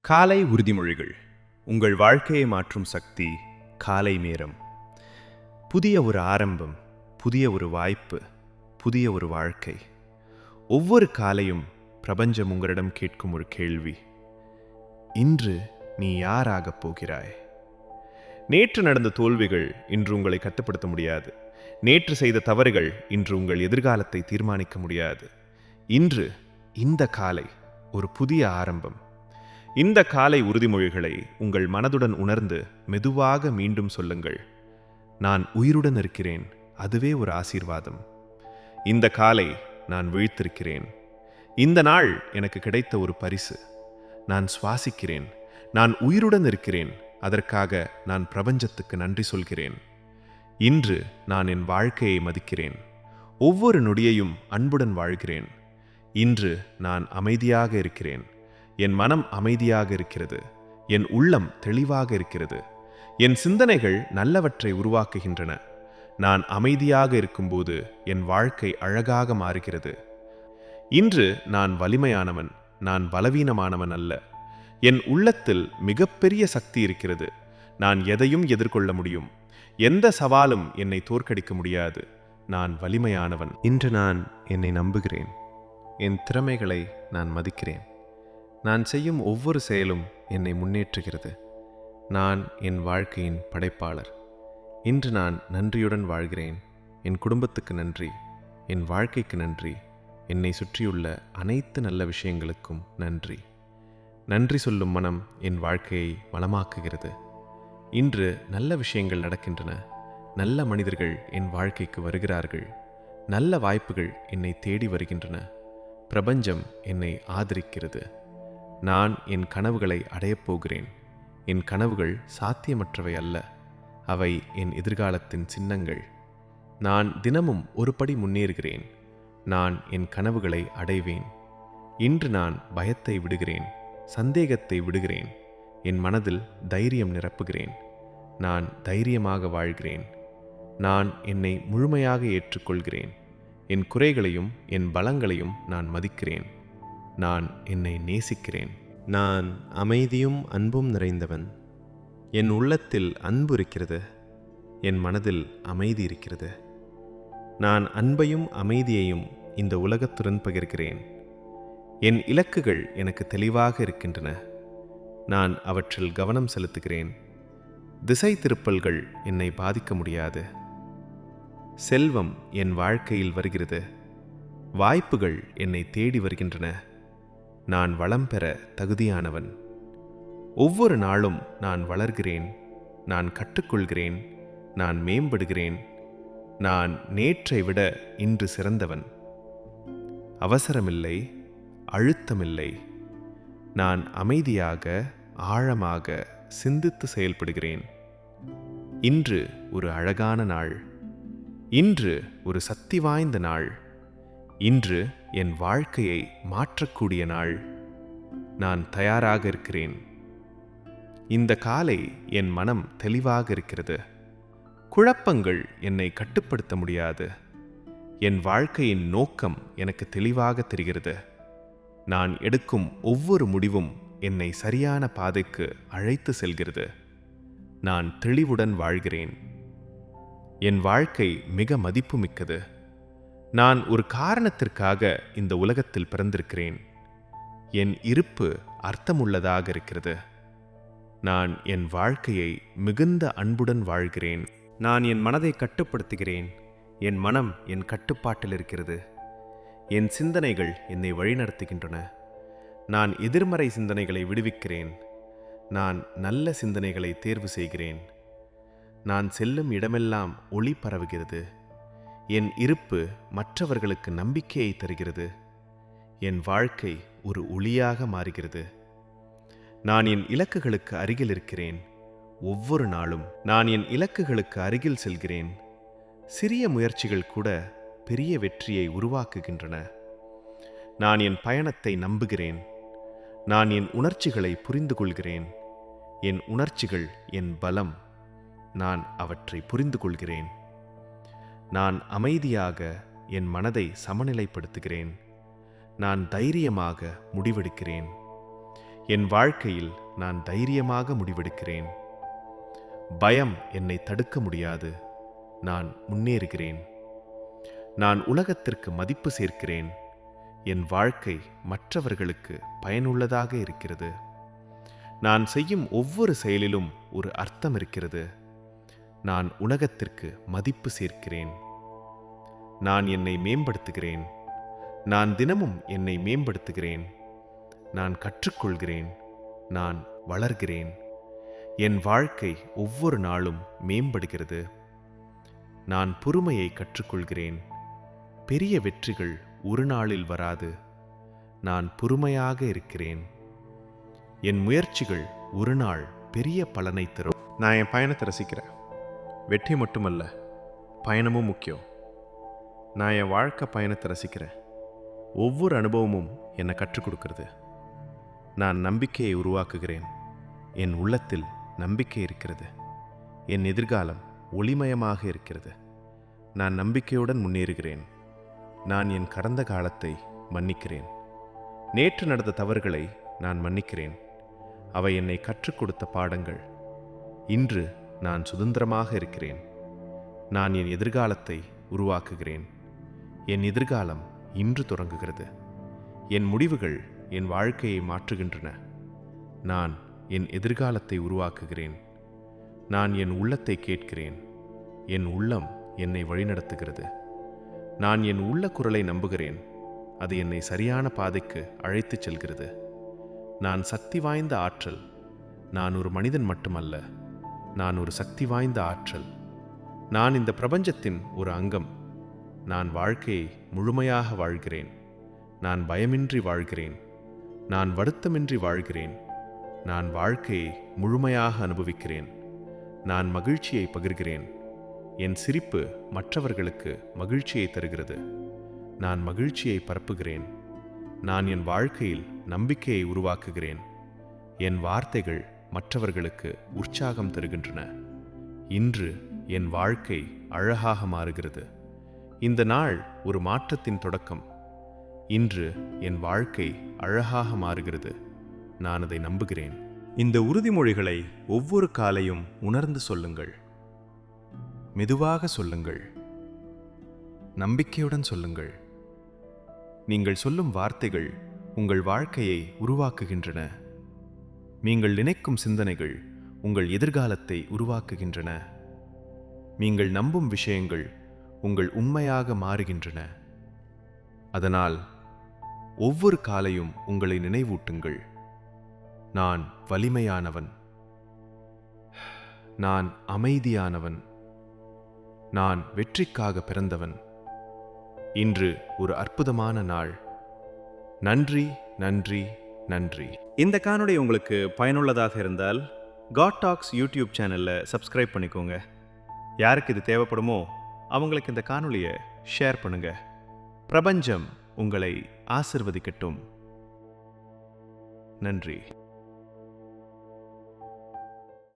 காலை உறுதிமொழிகள். உங்கள் வாழ்க்கையை மாற்றும் சக்தி காலை நேரம். புதிய ஒரு ஆரம்பம், புதிய ஒரு வாய்ப்பு, புதிய ஒரு வாழ்க்கை. ஒவ்வொரு காலையும் பிரபஞ்சம் உங்களிடம் கேட்கும் ஒரு கேள்வி: இன்று நீ யாராகப் போகிறாய்? நேற்று நடந்த தோல்விகள் இன்று உங்களை கட்டுப்படுத்த முடியாது. நேற்று செய்த தவறுகள் இன்று உங்கள் எதிர்காலத்தை தீர்மானிக்க முடியாது. இன்று, இந்த காலை ஒரு புதிய ஆரம்பம். இந்த காலை உறுதிமொழிகளை உங்கள் மனதுடன் உணர்ந்து மெதுவாக மீண்டும் சொல்லுங்கள். நான் உயிருடன் இருக்கிறேன், அதுவே ஒரு ஆசீர்வாதம். இந்த காலை நான் விழித்திருக்கிறேன். இந்த நாள் எனக்கு கிடைத்த ஒரு பரிசு. நான் சுவாசிக்கிறேன், நான் உயிருடன் இருக்கிறேன், அதற்காக நான் பிரபஞ்சத்துக்கு நன்றி சொல்கிறேன். இன்று நான் என் வாழ்க்கையை மதிக்கிறேன், ஒவ்வொரு நொடியையும் அன்புடன் வாழ்கிறேன். இன்று நான் அமைதியாக இருக்கிறேன், என் மனம் அமைதியாக இருக்கிறது, என் உள்ளம் தெளிவாக இருக்கிறது, என் சிந்தனைகள் நல்லவற்றை உருவாக்குகின்றன. நான் அமைதியாக இருக்கும்போது என் வாழ்க்கை அழகாக மாறுகிறது. இன்று நான் வலிமையானவன், நான் பலவீனமானவன் அல்ல. என் உள்ளத்தில் மிகப்பெரிய சக்தி இருக்கிறது. நான் எதையும் எதிர்கொள்ள முடியும். எந்த சவாலும் என்னை தோற்கடிக்க முடியாது. நான் வலிமையானவன். இன்று நான் என்னை நம்புகிறேன். என் திறமைகளை நான் மதிக்கிறேன். நான் செய்யும் ஒவ்வொரு செயலும் என்னை முன்னேற்றுகிறது. நான் என் வாழ்க்கையின் படைப்பாளர். இன்று நான் நன்றியுடன் வாழ்கிறேன். என் குடும்பத்துக்கு நன்றி, என் வாழ்க்கைக்கு நன்றி, என்னை சுற்றியுள்ள அனைத்து நல்ல விஷயங்களுக்கும் நன்றி. நன்றி சொல்லும் மனம் என் வாழ்க்கையை வளமாக்குகிறது. இன்று நல்ல விஷயங்கள் நடக்கின்றன. நல்ல மனிதர்கள் என் வாழ்க்கைக்கு வருகிறார்கள். நல்ல வாய்ப்புகள் என்னை தேடி வருகின்றன. பிரபஞ்சம் என்னை ஆதரிக்கிறது. நான் என் கனவுகளை அடையப் போகிறேன். என் கனவுகள் சாத்தியமற்றவை அல்ல, அவை என் எதிர்காலத்தின் சின்னங்கள். நான் தினமும் ஒரு படி முன்னேறுகிறேன். நான் என் கனவுகளை அடைவேன். இன்று நான் பயத்தை விடுகிறேன், சந்தேகத்தை விடுகிறேன். என் மனதில் தைரியம் நிரப்புகிறேன். நான் தைரியமாக வாழ்கிறேன். நான் என்னை முழுமையாக ஏற்றுக்கொள்கிறேன். என் குறைகளையும் என் பலங்களையும் நான் மதிக்கிறேன். நான் என்னை நேசிக்கிறேன். நான் அமைதியும் அன்பும் நிறைந்தவன். என் உள்ளத்தில் அன்பு இருக்கிறது. என் மனதில் அமைதி இருக்கிறது. நான் அன்பையும் அமைதியையும் இந்த உலகத்துடன் பகிர்கிறேன். என் இலக்குகள் எனக்கு தெளிவாக இருக்கின்றன. நான் அவற்றில் கவனம் செலுத்துகிறேன். திசை திருப்பல்கள் என்னை பாதிக்க முடியாது. செல்வம் என் வாழ்க்கையில் வருகிறது. வாய்ப்புகள் என்னை தேடி வருகின்றன. நான் வளம் பெற தகுதியானவன். ஒவ்வொரு நாளும் நான் வளர்கிறேன். நான் கற்றுக்கொள்கிறேன். நான் மேம்படுகிறேன். நான் நேற்றை விட இன்று சிறந்தவன். அவசரமில்லை, அழுத்தமில்லை. நான் அமைதியாக, ஆழமாக சிந்தித்து செயல்படுகிறேன். இன்று ஒரு அழகான நாள். இன்று ஒரு சக்தி வாய்ந்த நாள். இன்று என் வாழ்க்கையை மாற்றக்கூடிய நாள். நான் தயாராக இருக்கிறேன். இந்த காலை என் மனம் தெளிவாக இருக்கிறது. குழப்பங்கள் என்னை கட்டுப்படுத்த முடியாது. என் வாழ்க்கையின் நோக்கம் எனக்கு தெளிவாக தெரிகிறது. நான் எடுக்கும் ஒவ்வொரு முடிவும் என்னை சரியான பாதைக்கு அழைத்து செல்கிறது. நான் தெளிவுடன் வாழ்கிறேன். என் வாழ்க்கை மிக மதிப்புமிக்கது. நான் ஒரு காரணத்திற்காக இந்த உலகத்தில் பிறந்திருக்கிறேன். என் இருப்பு அர்த்தமுள்ளதாக இருக்கிறது. நான் என் வாழ்க்கையை மிகுந்த அன்புடன் வாழ்கிறேன். நான் என் மனதை கட்டுப்படுத்துகிறேன். என் மனம் என் கட்டுப்பாட்டில் இருக்கிறது. என் சிந்தனைகள் என்னை வழிநடத்துகின்றன. நான் எதிர்மறை சிந்தனைகளை விடுவிக்கிறேன். நான் நல்ல சிந்தனைகளை தேர்வு செய்கிறேன். நான் செல்லும் இடமெல்லாம் ஒளி பரவுகிறது. என் இருப்பு மற்றவர்களுக்கு நம்பிக்கையை தருகிறது. என் வாழ்க்கை ஒரு ஒளியாக மாறுகிறது. நான் என் இலக்குகளுக்கு அருகில் இருக்கிறேன். ஒவ்வொரு நாளும் நான் என் இலக்குகளுக்கு அருகில் செல்கிறேன். சிறிய முயற்சிகள் கூட பெரிய வெற்றியை உருவாக்குகின்றன. நான் என் பயணத்தை நம்புகிறேன். நான் என் உணர்ச்சிகளை புரிந்து கொள்கிறேன். என் உணர்ச்சிகள் என் பலம். நான் அவற்றை புரிந்து கொள்கிறேன். நான் அமைதியாக என் மனதை சமநிலைப்படுத்துகிறேன். நான் தைரியமாக முடிவெடுக்கிறேன். என் வாழ்க்கையில் நான் தைரியமாக முடிவெடுக்கிறேன். பயம் என்னை தடுக்க முடியாது. நான் முன்னேறுகிறேன். நான் உலகத்திற்கு மதிப்பு சேர்க்கிறேன். என் வாழ்க்கை மற்றவர்களுக்கு பயனுள்ளதாக இருக்கிறது. நான் செய்யும் ஒவ்வொரு செயலிலும் ஒரு அர்த்தம் இருக்கிறது. நான் உலகத்திற்கு மதிப்பு சேர்க்கிறேன். நான் என்னை மேம்படுத்துகிறேன். நான் தினமும் என்னை மேம்படுத்துகிறேன். நான் கற்றுக்கொள்கிறேன். நான் வளர்கிறேன். என் வாழ்க்கை ஒவ்வொரு நாளும் மேம்படுகிறது. நான் பொறுமையை கற்றுக்கொள்கிறேன். பெரிய வெற்றிகள் ஒரு நாளில் வராது. நான் பொறுமையாக இருக்கிறேன். என் முயற்சிகள் ஒரு நாள் பெரிய பலனை தரும். நான் என் பயணத்தை ரசிக்கிறேன். வெற்றி மட்டுமல்ல, பயணமும் முக்கியம். நான் என் வாழ்க்கை பயணத்தை ரசிக்கிறேன். ஒவ்வொரு அனுபவமும் என்னை கற்றுக் கொடுக்கிறது. நான் நம்பிக்கையை உருவாக்குகிறேன். என் உள்ளத்தில் நம்பிக்கை இருக்கிறது. என் எதிர்காலம் ஒளிமயமாக இருக்கிறது. நான் நம்பிக்கையுடன் முன்னேறுகிறேன். நான் என் கடந்த காலத்தை மன்னிக்கிறேன். நேற்று நடந்த தவறுகளை நான் மன்னிக்கிறேன். அவை என்னை கற்றுக் கொடுத்த பாடங்கள். இன்று நான் சுதந்திரமாக இருக்கிறேன். நான் என் எதிர்காலத்தை உருவாக்குகிறேன். என் எதிர்காலம் இன்று தொடங்குகிறது. என் முடிவுகள் என் வாழ்க்கையை மாற்றுகின்றன. நான் என் எதிர்காலத்தை உருவாக்குகிறேன். நான் என் உள்ளத்தை கேட்கிறேன். என் உள்ளம் என்னை வழிநடத்துகிறது. நான் என் உள்ள குரலை நம்புகிறேன். அது என்னை சரியான பாதைக்கு அழைத்துச் செல்கிறது. நான் சக்தி வாய்ந்த ஆற்றல். நான் ஒரு மனிதன் மட்டுமல்ல, நான் ஒரு சக்தி வாய்ந்த ஆற்றல். நான் இந்த பிரபஞ்சத்தின் ஒரு அங்கம். நான் வாழ்க்கையை முழுமையாக வாழ்கிறேன். நான் பயமின்றி வாழ்கிறேன். நான் வருத்தமின்றி வாழ்கிறேன். நான் வாழ்க்கையை முழுமையாக அனுபவிக்கிறேன். நான் மகிழ்ச்சியை பகிர்கிறேன். என் சிரிப்பு மற்றவர்களுக்கு மகிழ்ச்சியை தருகிறது. நான் மகிழ்ச்சியை பரப்புகிறேன். நான் என் வாழ்க்கையில் நம்பிக்கையை உருவாக்குகிறேன். என் வார்த்தைகள் மற்றவர்களுக்கு உற்சாகம் தருகின்றன. இன்று என் வாழ்க்கை அழகாக மாறுகிறது. இந்த நாள் ஒரு மாற்றத்தின் தொடக்கம். இன்று என் வாழ்க்கை அழகாக மாறுகிறது. நான் அதை நம்புகிறேன். இந்த உறுதிமொழிகளை ஒவ்வொரு காலையும் உணர்ந்து சொல்லுங்கள். மெதுவாக சொல்லுங்கள். நம்பிக்கையுடன் சொல்லுங்கள். நீங்கள் சொல்லும் வார்த்தைகள் உங்கள் வாழ்க்கையை உருவாக்குகின்றன. நீங்கள் நினைக்கும் சிந்தனைகள் உங்கள் எதிர்காலத்தை உருவாக்குகின்றன. நீங்கள் நம்பும் விஷயங்கள் உங்கள் உண்மையாக மாறுகின்றன. அதனால் ஒவ்வொரு காலையும் உங்களை நினைவூட்டுங்கள். நான் வலிமையானவன். நான் அமைதியானவன். நான் வெற்றிக்காக பிறந்தவன். இன்று ஒரு அற்புதமான நாள். நன்றி, நன்றி, நன்றி. இந்த காணொளி உங்களுக்கு பயனுள்ளதாக இருந்தால் காட் டாக்ஸ் யூடியூப் சேனலில் சப்ஸ்கிரைப் பண்ணிக்கோங்க. யாருக்கு இது தேவைப்படுமோ அவங்களுக்கு இந்த காணொளியை ஷேர் பண்ணுங்க. பிரபஞ்சம் உங்களை ஆசிர்வதிக்கட்டும். நன்றி.